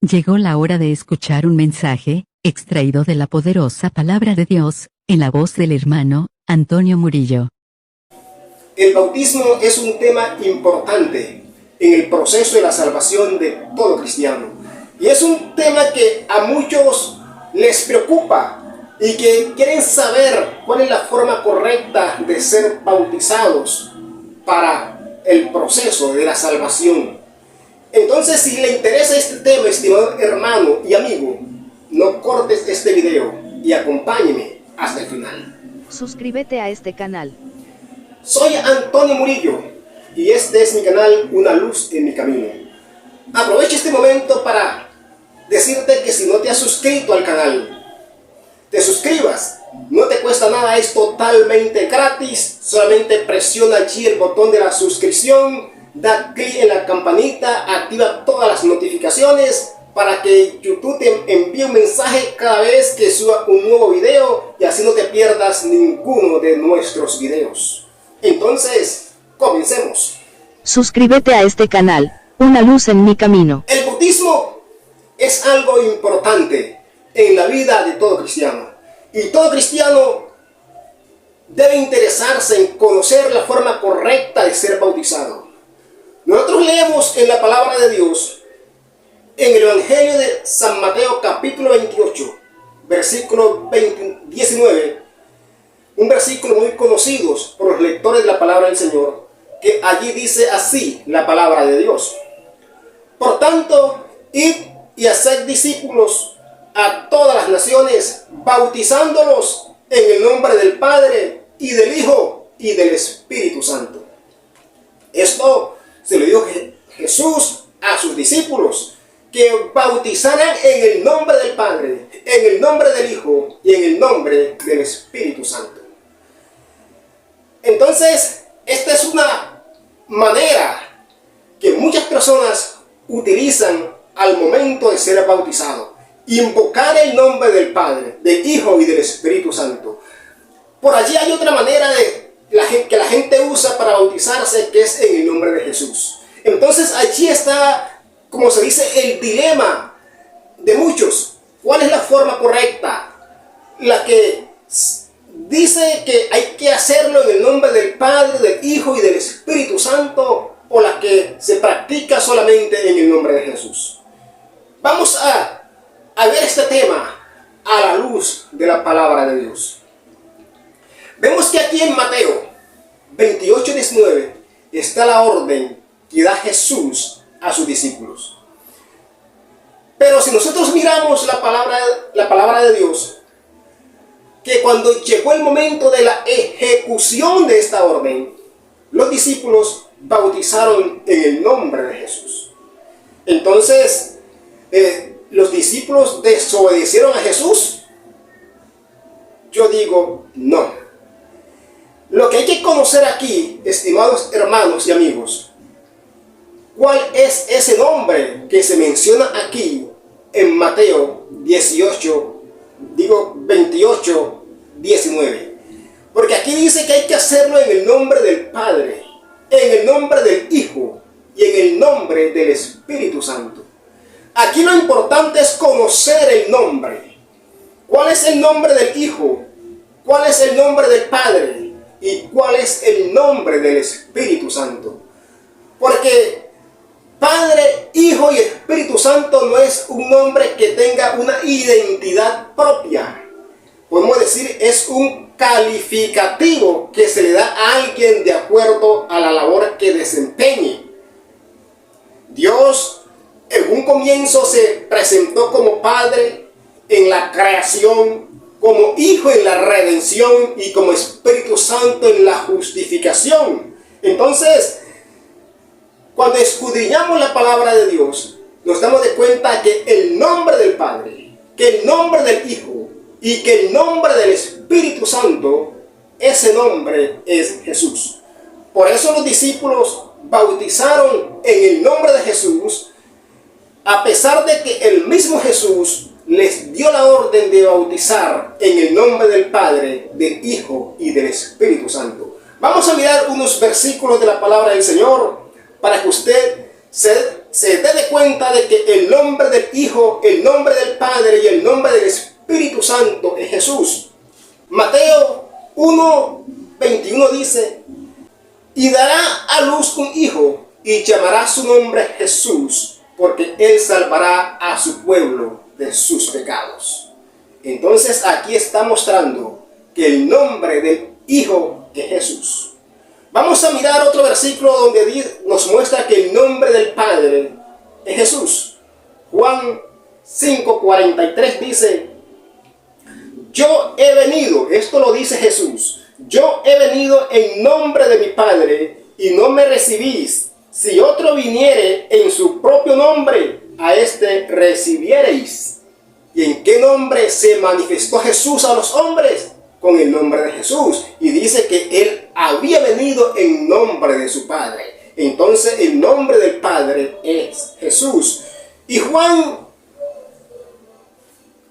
Llegó la hora de escuchar un mensaje, extraído de la poderosa palabra de Dios, en la voz del hermano Antonio Murillo. El bautismo es un tema importante en el proceso de la salvación de todo cristiano. Y es un tema que a muchos les preocupa y que quieren saber cuál es la forma correcta de ser bautizados para el proceso de la salvación. Entonces, si le interesa este tema, estimado hermano y amigo, no cortes este video y acompáñeme hasta el final. Suscríbete a este canal. Soy Antonio Murillo y este es mi canal Una Luz en mi Camino. Aprovecho este momento para decirte que si no te has suscrito al canal, te suscribas. No te cuesta nada, es totalmente gratis. Solamente presiona allí el botón de la suscripción, da clic en la campanita, activa todas las notificaciones para que YouTube te envíe un mensaje cada vez que suba un nuevo video y así no te pierdas ninguno de nuestros videos. Entonces, comencemos. Suscríbete a este canal, Una Luz en mi Camino. El bautismo es algo importante en la vida de todo cristiano. Y todo cristiano debe interesarse en conocer la forma correcta de ser bautizado. Nosotros leemos en la palabra de Dios, en el Evangelio de San Mateo capítulo 28, versículo 19, un versículo muy conocido por los lectores de la palabra del Señor, que allí dice así la palabra de Dios. Por tanto, id y haced discípulos a todas las naciones, bautizándolos en el nombre del Padre, y del Hijo, y del Espíritu Santo. Esto se lo dijo Jesús a sus discípulos, que bautizaran en el nombre del Padre, en el nombre del Hijo, y en el nombre del Espíritu Santo. Entonces, esta es una manera que muchas personas utilizan al momento de ser bautizado. Invocar el nombre del Padre, del Hijo y del Espíritu Santo. Por allí hay otra manera que la gente usa para bautizarse, que es en el nombre de Jesús. Entonces allí está, como se dice, el dilema de muchos. ¿Cuál es la forma correcta? La que dice que hay que hacerlo en el nombre del Padre, del Hijo y del Espíritu Santo, o la que se practica solamente en el nombre de Jesús. Vamos a ver este tema a la luz de la palabra de Dios. Vemos que aquí en Mateo 28:19 está la orden que da Jesús a sus discípulos. Pero si nosotros miramos la palabra de Dios, que cuando llegó el momento de la ejecución de esta orden, los discípulos bautizaron en el nombre de Jesús. Entonces, ¿los discípulos desobedecieron a Jesús? Yo digo, no. Lo que hay que conocer aquí, estimados hermanos y amigos, ¿cuál es ese nombre que se menciona aquí en Mateo 28:19? Porque aquí dice que hay que hacerlo en el nombre del Padre, en el nombre del Hijo y en el nombre del Espíritu Santo. Aquí lo importante es conocer el nombre. ¿Cuál es el nombre del Hijo? ¿Cuál es el nombre del Padre? ¿Y cuál es el nombre del Espíritu Santo? Porque Padre, Hijo y Espíritu Santo no es un nombre que tenga una identidad propia. Podemos decir, es un calificativo que se le da a alguien de acuerdo a la labor que desempeñe. Dios en un comienzo se presentó como Padre en la creación, como Hijo en la redención y como Espíritu Santo en la justificación. Entonces, cuando escudriñamos la palabra de Dios, nos damos de cuenta que el nombre del Padre, que el nombre del Hijo y que el nombre del Espíritu Santo, ese nombre es Jesús. Por eso los discípulos bautizaron en el nombre de Jesús, a pesar de que el mismo Jesús les dio la orden de bautizar en el nombre del Padre, del Hijo y del Espíritu Santo. Vamos a mirar unos versículos de la palabra del Señor para que usted se dé cuenta de que el nombre del Hijo, el nombre del Padre y el nombre del Espíritu Santo es Jesús. Mateo 1:21 dice: y dará a luz un hijo, y llamará su nombre Jesús, porque él salvará a su pueblo de sus pecados. Entonces aquí está mostrando que el nombre del Hijo es Jesús. Vamos a mirar otro versículo donde nos muestra que el nombre del Padre es Jesús. Juan 5:43 dice: yo he venido, esto lo dice Jesús, yo he venido en nombre de mi Padre y no me recibís. Si otro viniere en su propio nombre, a éste recibiereis. ¿Y en qué nombre se manifestó Jesús a los hombres? Con el nombre de Jesús. Y dice que él había venido en nombre de su Padre. Entonces el nombre del Padre es Jesús. Y Juan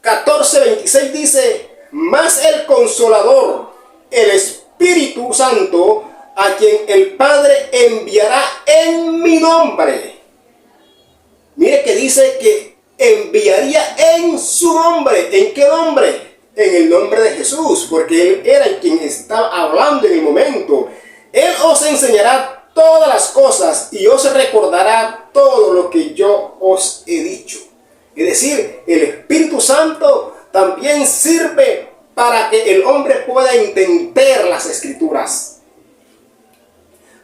14:26 dice: mas el Consolador, el Espíritu Santo, a quien el Padre enviará en mi nombre. Mire que dice que enviaría en su nombre. ¿En qué nombre? En el nombre de Jesús, porque él era el quien estaba hablando en el momento. Él os enseñará todas las cosas y os recordará todo lo que yo os he dicho. Es decir, el Espíritu Santo también sirve para que el hombre pueda entender las Escrituras.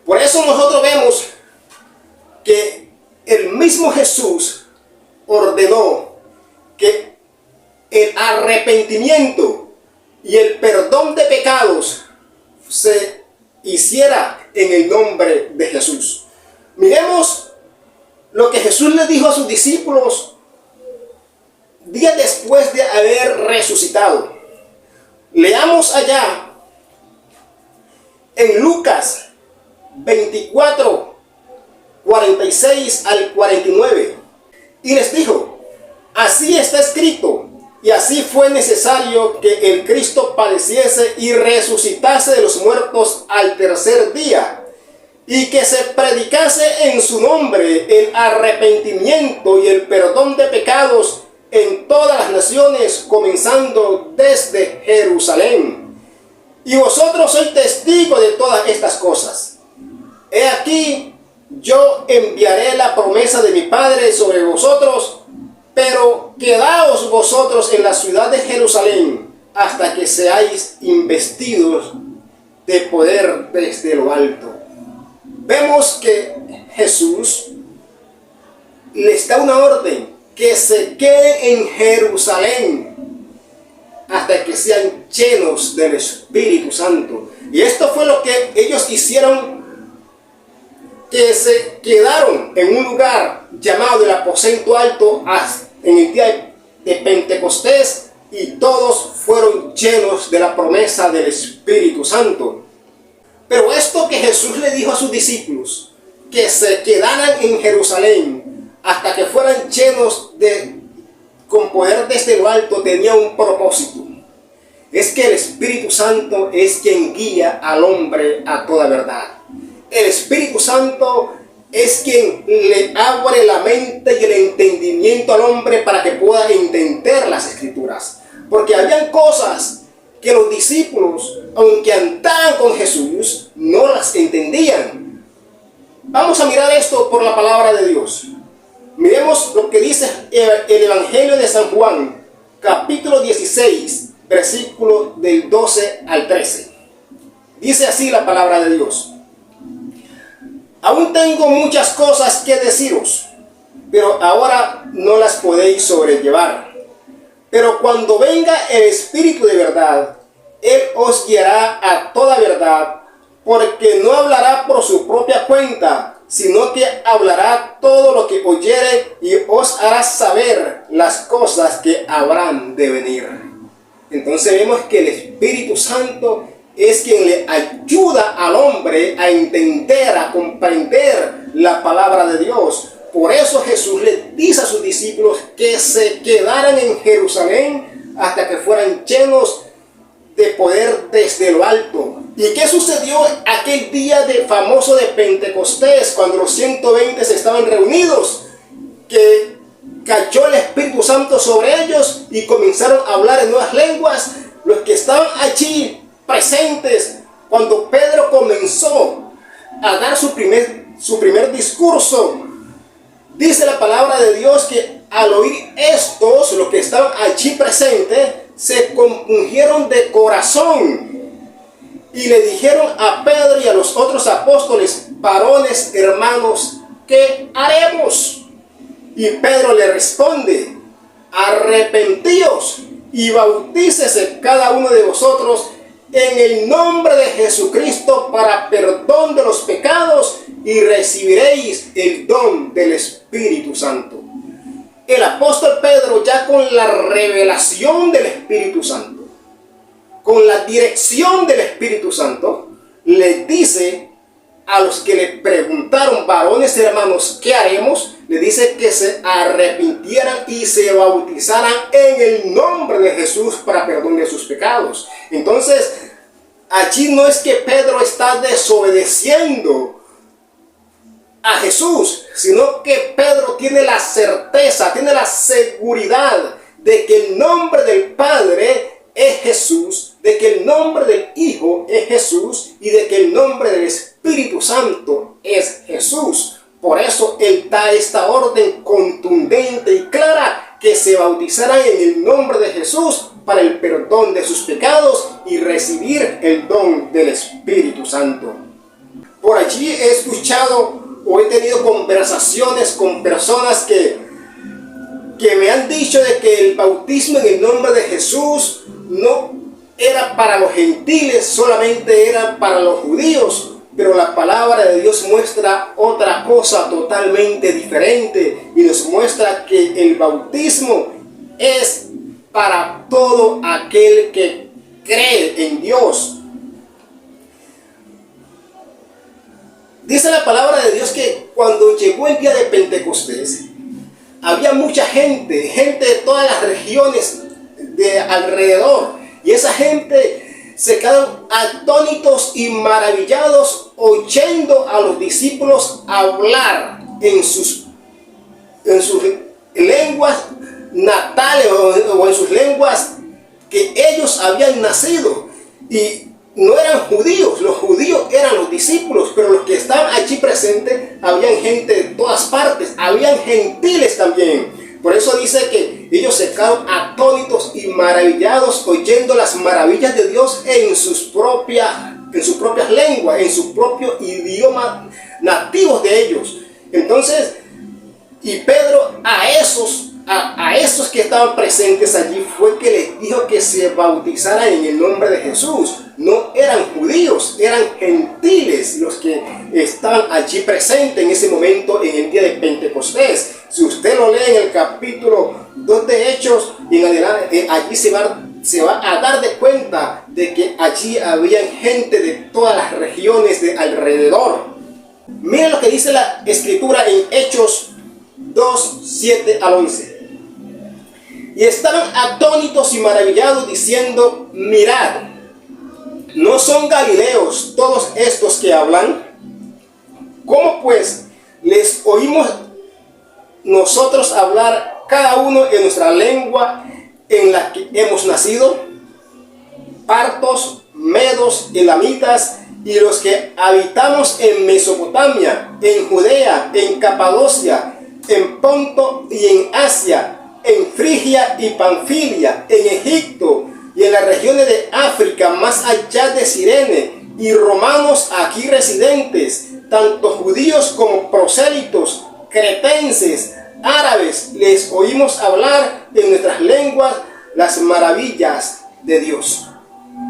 Por eso nosotros vemos que el mismo Jesús ordenó que el arrepentimiento y el perdón de pecados se hiciera en el nombre de Jesús. Miremos lo que Jesús le dijo a sus discípulos días después de haber resucitado. Leamos allá en Lucas 24, 46 al 49. Y les dijo: así está escrito, y así fue necesario que el Cristo padeciese y resucitase de los muertos al tercer día, y que se predicase en su nombre el arrepentimiento y el perdón de pecados en todas las naciones, comenzando desde Jerusalén. Y vosotros sois testigos de todas estas cosas. He aquí, yo enviaré la promesa de mi Padre sobre vosotros, pero quedaos vosotros en la ciudad de Jerusalén hasta que seáis investidos de poder desde lo alto. Vemos que Jesús les da una orden: que se queden en Jerusalén hasta que sean llenos del Espíritu Santo. Y esto fue lo que ellos hicieron, que se quedaron en un lugar llamado el aposento alto en el día de Pentecostés, y todos fueron llenos de la promesa del Espíritu Santo. Pero esto que Jesús le dijo a sus discípulos, que se quedaran en Jerusalén hasta que fueran llenos con poder desde lo alto, tenía un propósito. Es que el Espíritu Santo es quien guía al hombre a toda verdad. El Espíritu Santo es quien le abre la mente y el entendimiento al hombre para que pueda entender las Escrituras. Porque habían cosas que los discípulos, aunque andaban con Jesús, no las entendían. Vamos a mirar esto por la palabra de Dios. Miremos lo que dice el Evangelio de San Juan, capítulo 16, versículo del 12 al 13. Dice así la palabra de Dios: aún tengo muchas cosas que deciros, pero ahora no las podéis sobrellevar. Pero cuando venga el Espíritu de verdad, Él os guiará a toda verdad, porque no hablará por su propia cuenta, sino que hablará todo lo que oyere y os hará saber las cosas que habrán de venir. Entonces vemos que el Espíritu Santo es quien le ayuda al hombre a entender, a comprender la palabra de Dios. Por eso Jesús le dice a sus discípulos que se quedaran en Jerusalén hasta que fueran llenos de poder desde lo alto. ¿Y qué sucedió aquel día famoso de Pentecostés, cuando los 120 se estaban reunidos? Que cayó el Espíritu Santo sobre ellos y comenzaron a hablar en nuevas lenguas. Los que estaban allí presentes, cuando Pedro comenzó a dar su primer discurso, dice la palabra de Dios que al oír estos, los que estaban allí presentes, se compungieron de corazón y le dijeron a Pedro y a los otros apóstoles: varones, hermanos, ¿qué haremos? Y Pedro le responde: arrepentíos y bautícese cada uno de vosotros en el nombre de Jesucristo para perdón de los pecados, y recibiréis el don del Espíritu Santo. El apóstol Pedro, ya con la revelación del Espíritu Santo, con la dirección del Espíritu Santo, le dice a los que le preguntaron: varones, hermanos, ¿qué haremos? Le dice que se arrepintieran y se bautizaran en el nombre de Jesús para perdón de sus pecados. Entonces, allí no es que Pedro está desobedeciendo a Jesús, sino que Pedro tiene la certeza, tiene la seguridad de que el nombre del Padre es Jesús, de que el nombre del Hijo es Jesús y de que el nombre del Espíritu Santo es Jesús. Por eso él da esta orden contundente y clara, que se bautizaran en el nombre de Jesús para el perdón de sus pecados y recibir el don del Espíritu Santo. Por allí he escuchado o he tenido conversaciones con personas que me han dicho de que el bautismo en el nombre de Jesús no era para los gentiles, solamente era para los judíos. Pero la palabra de Dios muestra otra cosa totalmente diferente y nos muestra que el bautismo es para todo aquel que cree en Dios. Dice la palabra de Dios que cuando llegó el día de Pentecostés, había mucha gente de todas las regiones de alrededor, y esa gente se quedaron atónitos y maravillados oyendo a los discípulos hablar en sus lenguas natales o en sus lenguas que ellos habían nacido. Y no eran judíos, los judíos eran los discípulos, pero los que estaban allí presentes, habían gente de todas partes, habían gentiles también. Por eso dice que ellos se quedaron atónitos y maravillados oyendo las maravillas de Dios en sus propias lenguas, en su propio idioma nativos de ellos. Entonces, y Pedro a esos que estaban presentes allí fue que les dijo que se bautizaran en el nombre de Jesús. No eran judíos, eran gentiles los que estaban allí presentes en ese momento, en el día de Pentecostés. Si usted lo lee en el capítulo 2 de Hechos y en adelante, allí se va a dar de cuenta de que allí había gente de todas las regiones de alrededor. Miren lo que dice la Escritura en Hechos 2, 7 al 11. Y estaban atónitos y maravillados diciendo: mirad, ¿no son galileos todos estos que hablan? ¿Cómo pues les oímos nosotros hablar cada uno en nuestra lengua en la que hemos nacido? Partos, medos, elamitas y los que habitamos en Mesopotamia, en Judea, en Capadocia, en Ponto y en Asia, en Frigia y Panfilia, en Egipto y en las regiones de África, más allá de Cirene, y romanos aquí residentes, tanto judíos como prosélitos, cretenses, árabes, les oímos hablar en nuestras lenguas las maravillas de Dios.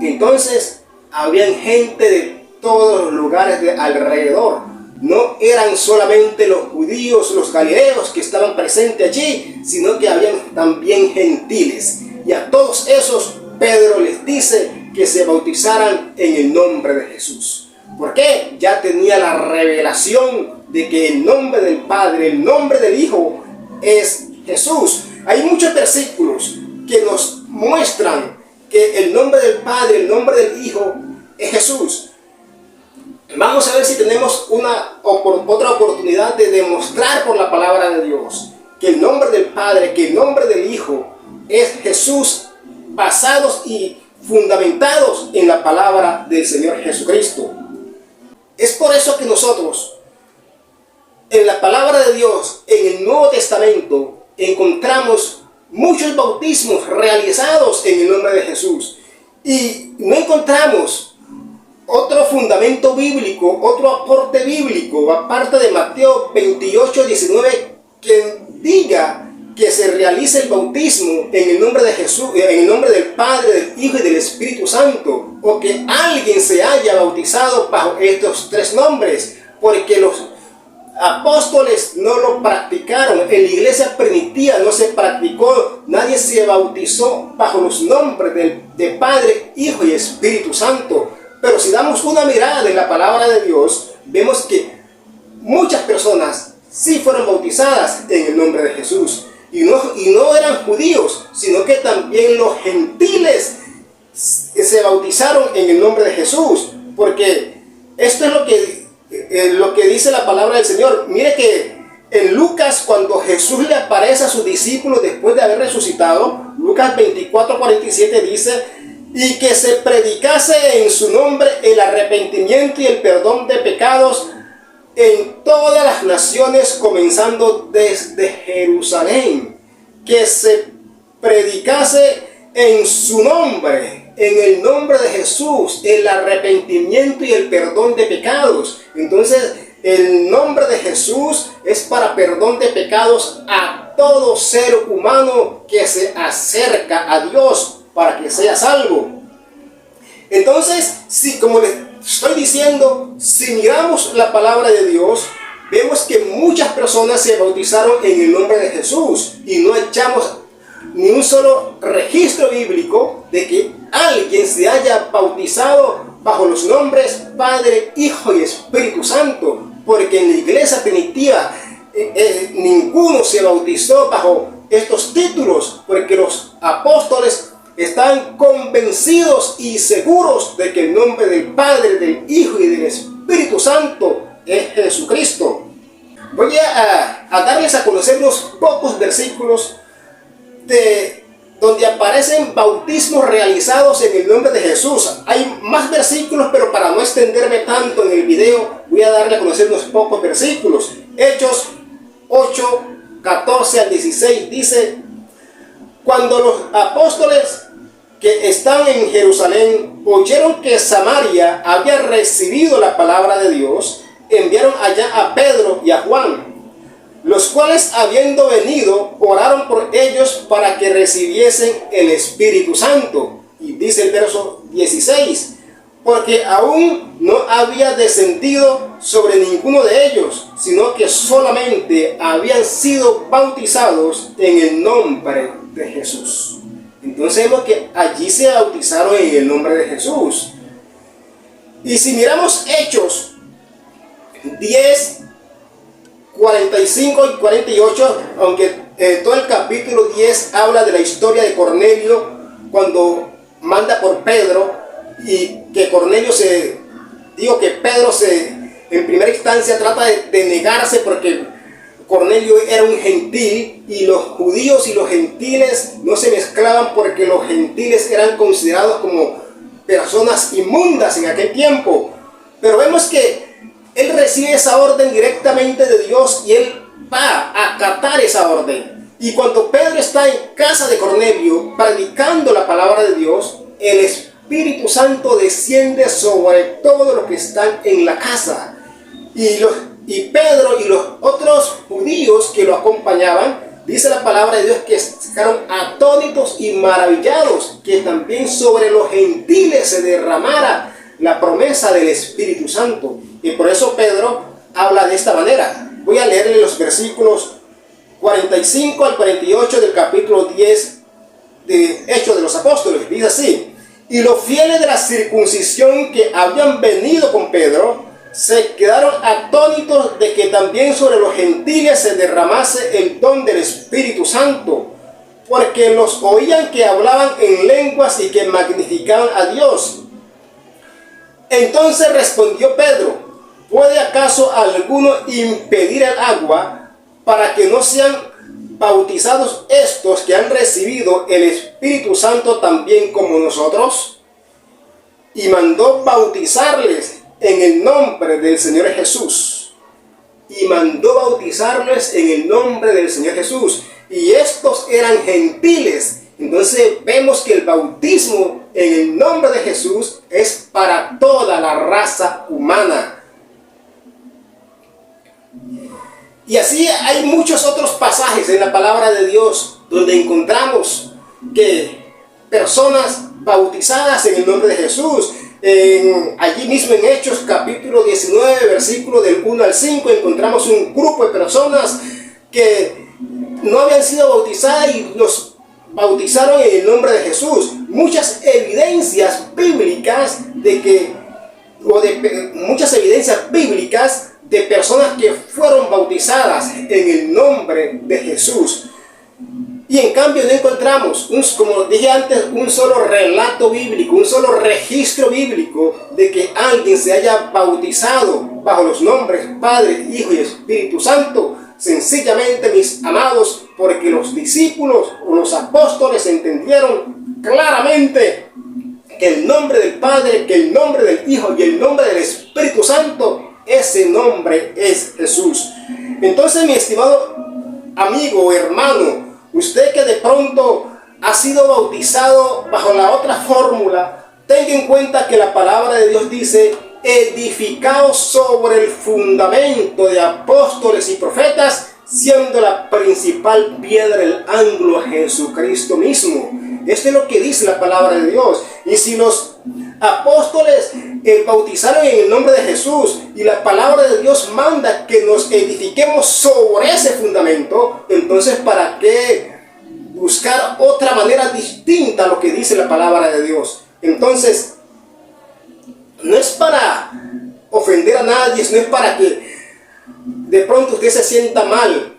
Entonces, habían gente de todos los lugares de alrededor. No eran solamente los judíos, los galileos que estaban presentes allí, sino que habían también gentiles. Y a todos esos Pedro les dice que se bautizaran en el nombre de Jesús. ¿Por qué? Ya tenía la revelación de que el nombre del Padre, el nombre del Hijo es Jesús. Hay muchos versículos que nos muestran que el nombre del Padre, el nombre del Hijo es Jesús. Vamos a ver si tenemos otra oportunidad de demostrar por la palabra de Dios que el nombre del Padre, que el nombre del Hijo es Jesús, basados y fundamentados en la palabra del Señor Jesucristo. Es por eso que nosotros, en la palabra de Dios, en el Nuevo Testamento, encontramos muchos bautismos realizados en el nombre de Jesús. Y no encontramos otro fundamento bíblico, otro aporte bíblico, aparte de Mateo 28, 19, que diga que se realice el bautismo en el nombre de Jesús, en el nombre del Padre, del Hijo y del Espíritu Santo, o que alguien se haya bautizado bajo estos tres nombres, porque los apóstoles no lo practicaron. En la iglesia primitiva no se practicó, nadie se bautizó bajo los nombres de Padre, Hijo y Espíritu Santo. Pero si damos una mirada en la palabra de Dios, vemos que muchas personas sí fueron bautizadas en el nombre de Jesús. Y no eran judíos, sino que también los gentiles se bautizaron en el nombre de Jesús. Porque esto es lo que dice la palabra del Señor. Mire que en Lucas, cuando Jesús le aparece a sus discípulos después de haber resucitado, Lucas 24, 47 dice: y que se predicase en su nombre el arrepentimiento y el perdón de pecados en todas las naciones, comenzando desde Jerusalén. Que se predicase en su nombre, en el nombre de Jesús, el arrepentimiento y el perdón de pecados. Entonces, el nombre de Jesús es para perdón de pecados a todo ser humano que se acerca a Dios para que sea salvo. Entonces, si, como les estoy diciendo, si miramos la palabra de Dios, vemos que muchas personas se bautizaron en el nombre de Jesús y no echamos ni un solo registro bíblico de que alguien se haya bautizado bajo los nombres Padre, Hijo y Espíritu Santo, porque en la iglesia primitiva ninguno se bautizó bajo estos títulos, porque los apóstoles están convencidos y seguros de que el nombre del Padre, del Hijo y del Espíritu Santo es Jesucristo. Voy a darles a conocer unos pocos versículos donde aparecen bautismos realizados en el nombre de Jesús. Hay más versículos, pero para no extenderme tanto en el video, voy a darle a conocer unos pocos versículos. Hechos 8, 14 al 16 dice: cuando los apóstoles que están en Jerusalén oyeron que Samaria había recibido la palabra de Dios, enviaron allá a Pedro y a Juan, los cuales, habiendo venido, oraron por ellos para que recibiesen el Espíritu Santo. Y dice el verso 16: porque aún no había descendido sobre ninguno de ellos, sino que solamente habían sido bautizados en el nombre de Jesús. Entonces vemos que allí se bautizaron en el nombre de Jesús. Y si miramos Hechos 10, 45 y 48, aunque todo el capítulo 10 habla de la historia de Cornelio cuando manda por Pedro, y que Pedro en primera instancia trata de negarse porque Cornelio era un gentil y los judíos y los gentiles no se mezclaban, porque los gentiles eran considerados como personas inmundas en aquel tiempo. Pero vemos que él recibe esa orden directamente de Dios y él va a acatar esa orden. Y cuando Pedro está en casa de Cornelio predicando la palabra de Dios, el Espíritu Santo desciende sobre todos los que están en la casa. Y Pedro y los otros judíos que lo acompañaban, dice la palabra de Dios que quedaron atónitos y maravillados que también sobre los gentiles se derramara la promesa del Espíritu Santo. Y por eso Pedro habla de esta manera. Voy a leerle los versículos 45 al 48 del capítulo 10 de Hechos de los Apóstoles. Dice así: y los fieles de la circuncisión que habían venido con Pedro se quedaron atónitos de que también sobre los gentiles se derramase el don del Espíritu Santo, porque los oían que hablaban en lenguas y que magnificaban a Dios. Entonces respondió Pedro: ¿puede acaso alguno impedir el agua para que no sean bautizados estos que han recibido el Espíritu Santo también como nosotros? Y mandó bautizarles en el nombre del Señor Jesús. Y mandó bautizarles en el nombre del Señor Jesús. Y estos eran gentiles. Entonces vemos que el bautismo en el nombre de Jesús es para toda la raza humana. Y así hay muchos otros pasajes en la palabra de Dios donde encontramos que personas bautizadas en el nombre de Jesús. Allí mismo en Hechos capítulo 19, versículo del 1 al 5, encontramos un grupo de personas que no habían sido bautizadas y los bautizaron en el nombre de Jesús. Muchas evidencias bíblicas muchas evidencias bíblicas de personas que fueron bautizadas en el nombre de Jesús. Y en cambio no encontramos, como dije antes, un solo relato bíblico, un solo registro bíblico de que alguien se haya bautizado bajo los nombres Padre, Hijo y Espíritu Santo. Sencillamente, mis amados, porque los discípulos o los apóstoles entendieron claramente que el nombre del Padre, que el nombre del Hijo y el nombre del Espíritu Santo, ese nombre es Jesús. Entonces, mi estimado amigo, hermano, usted que de pronto ha sido bautizado bajo la otra fórmula, tenga en cuenta que la palabra de Dios dice: edificados sobre el fundamento de apóstoles y profetas, siendo la principal piedra el ángulo Jesucristo mismo. Esto es lo que dice la palabra de Dios. Y si los apóstoles bautizaron en el nombre de Jesús y la palabra de Dios manda que nos edifiquemos sobre ese fundamento, entonces ¿para qué buscar otra manera distinta a lo que dice la palabra de Dios? Entonces, no es para ofender a nadie, no es para que de pronto usted se sienta mal,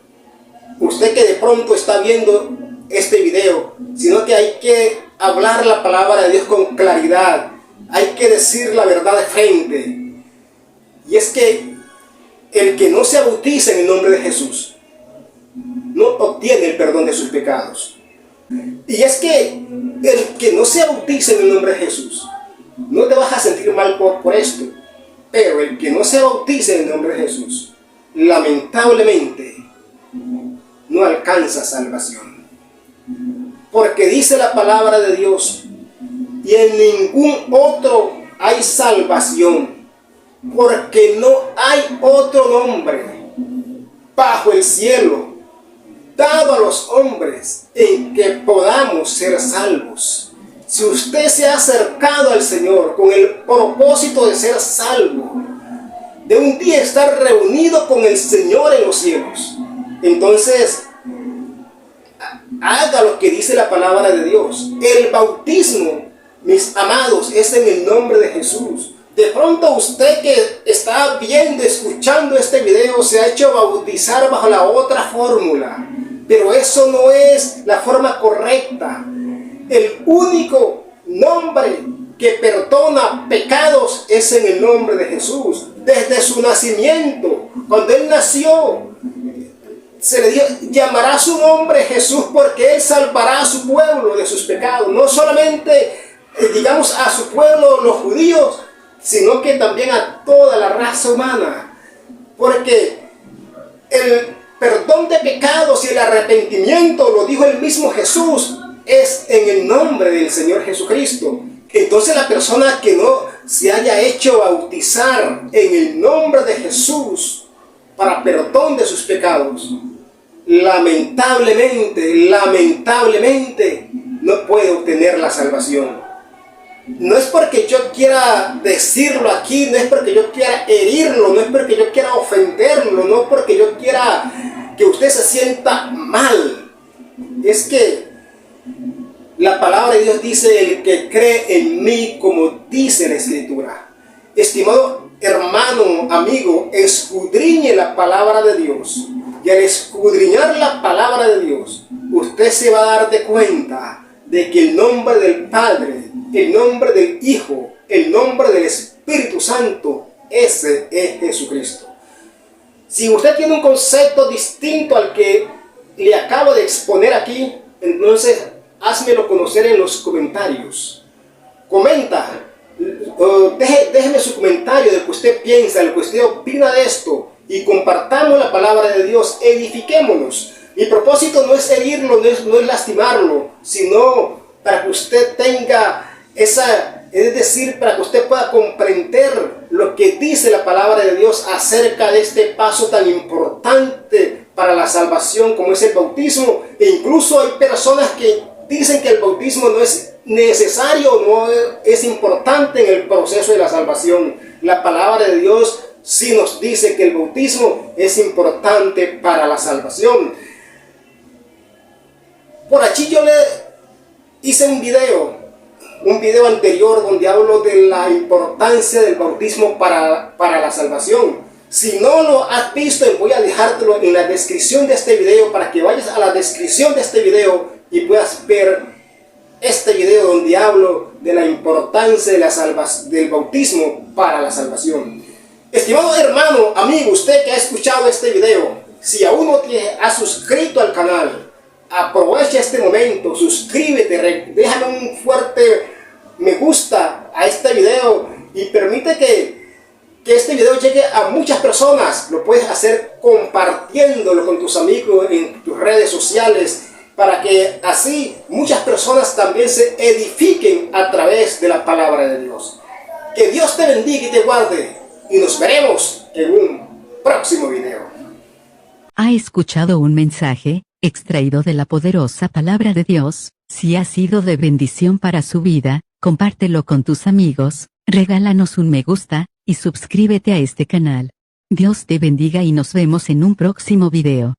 usted que de pronto está viendo este video, sino que hay que hablar la palabra de Dios con claridad, hay que decir la verdad de frente. Y es que el que no se bautiza en el nombre de Jesús no obtiene el perdón de sus pecados. Y es que el que no se bautiza en el nombre de Jesús, no te vas a sentir mal por esto, pero el que no se bautiza en el nombre de Jesús, lamentablemente no alcanza salvación. Porque dice la palabra de Dios: y en ningún otro hay salvación, porque no hay otro nombre bajo el cielo dado a los hombres en que podamos ser salvos. Si usted se ha acercado al Señor con el propósito de ser salvo, de un día estar reunido con el Señor en los cielos, entonces haga lo que dice la palabra de Dios. El bautismo, mis amados, es en el nombre de Jesús. De pronto usted que está viendo, escuchando este video, se ha hecho bautizar bajo la otra fórmula, pero eso no es la forma correcta. El único nombre que perdona pecados es en el nombre de Jesús. Desde su nacimiento, cuando Él nació, se le dijo: llamará su nombre Jesús, porque Él salvará a su pueblo de sus pecados. No solamente, digamos, a su pueblo, los judíos, sino que también a toda la raza humana. Porque el perdón de pecados y el arrepentimiento, lo dijo el mismo Jesús, es en el nombre del Señor Jesucristo. Entonces la persona que no se haya hecho bautizar en el nombre de Jesús para perdón de sus pecados, lamentablemente no puede obtener la salvación. No es porque yo quiera decirlo aquí, no es porque yo quiera herirlo, no es porque yo quiera ofenderlo, no es porque yo quiera que usted se sienta mal. Es que la palabra de Dios dice: el que cree en mí, como dice la Escritura. Estimado hermano, amigo, escudriñe la palabra de Dios. Y al escudriñar la palabra de Dios, usted se va a dar de cuenta de que el nombre del Padre, el nombre del Hijo, el nombre del Espíritu Santo, ese es Jesucristo. Si usted tiene un concepto distinto al que le acabo de exponer aquí, entonces házmelo conocer en los comentarios. Comenta, déjeme su comentario de lo que usted piensa, de lo que usted opina de esto, y compartamos la palabra de Dios, edifiquémonos. Mi propósito no es herirlo, no es lastimarlo, sino para que usted tenga es decir, para que usted pueda comprender lo que dice la palabra de Dios acerca de este paso tan importante para la salvación como es el bautismo. E incluso hay personas que dicen que el bautismo no es necesario, no es importante en el proceso de la salvación. La palabra de Dios sí nos dice que el bautismo es importante para la salvación. Por allí yo le hice un video anterior donde hablo de la importancia del bautismo para la salvación. Si no lo has visto, voy a dejártelo en la descripción de este video para que vayas a la descripción de este video y puedas ver este video donde hablo de la importancia del bautismo para la salvación. Estimado hermano, amigo, usted que ha escuchado este video, si aún no te has suscrito al canal, aprovecha este momento, suscríbete, déjame un fuerte me gusta a este video y permite que este video llegue a muchas personas. Lo puedes hacer compartiéndolo con tus amigos en tus redes sociales para que así muchas personas también se edifiquen a través de la palabra de Dios. Que Dios te bendiga y te guarde y nos veremos en un próximo video. Ha escuchado un mensaje extraído de la poderosa palabra de Dios. Si ha sido de bendición para su vida, compártelo con tus amigos, regálanos un me gusta, y suscríbete a este canal. Dios te bendiga y nos vemos en un próximo video.